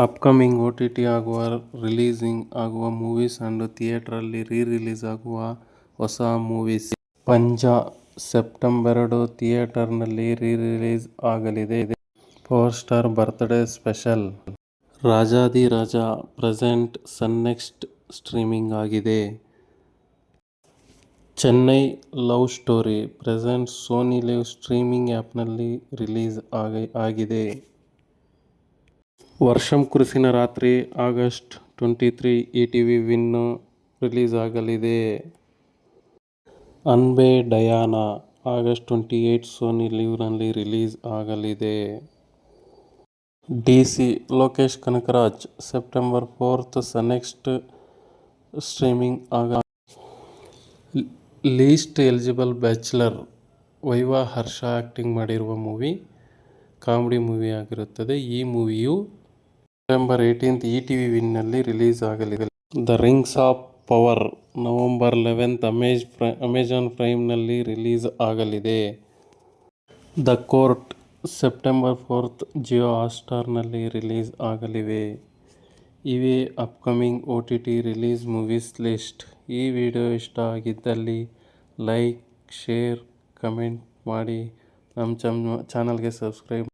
Upcoming OTT ಆಗುವ releasing ಆಗುವ movies and ಥಿಯೇಟರಲ್ಲಿ ರಿಲೀಸ್ ಆಗುವ ಹೊಸ ಮೂವೀಸ್. ಪಂಜ ಸೆಪ್ಟೆಂಬರ್ 2 ಥಿಯೇಟರ್ನಲ್ಲಿ ರಿಲೀಸ್ ಆಗಲಿದೆ. Power star birthday special. Rajadhiraja present Sun next streaming ಆಗಿದೆ. Chennai love story present Sony Liv streaming ಆ್ಯಪ್ನಲ್ಲಿ ರಿಲೀಸ್ ಆಗಿದೆ. ವರ್ಷಂ ಕುರುಸಿನ ರಾತ್ರಿ ಆಗಸ್ಟ್ 23 ETV ವಿನ್ ರಿಲೀಸ್ ಆಗಲಿದೆ. ಅನ್ಬೆ ಡಯಾನ ಆಗಸ್ಟ್ 28 ಸೋನಿ ಲಿವ್ನಲ್ಲಿ ರಿಲೀಸ್ ಆಗಲಿದೆ. DC Lokesh Kanagaraj September 4 Sun next streaming least eligible bachelor Viva Harsha acting ಮಾಡಿರುವ movie comedy movie ಆಗಿರುತ್ತದೆ. ಈ ಮೂವಿಯು ಸೆಪ್ಟೆಂಬರ್ 18 ETV ವಿನ್ನಲ್ಲಿ ರಿಲೀಸ್ ಆಗಲಿದೆ. The rings of power November 11 Amazon ಪ್ರೈಮ್ನಲ್ಲಿ ರಿಲೀಸ್ ಆಗಲಿದೆ. ದ ಕೋರ್ಟ್ ಸೆಪ್ಟೆಂಬರ್ 4 ಜಿಯೋ ಹಾಟ್ಸ್ಟಾರ್ನಲ್ಲಿ ರಿಲೀಸ್ ಆಗಲಿವೆ. ಇವೇ upcoming OTT release movies list. ಈ ವಿಡಿಯೋ ಇಷ್ಟ ಆಗಿದ್ದಲ್ಲಿ ಲೈಕ್, ಶೇರ್, ಕಮೆಂಟ್ ಮಾಡಿ ನಮ್ಮ ಚಾನಲ್ಗೆ ಸಬ್ಸ್ಕ್ರೈಬ್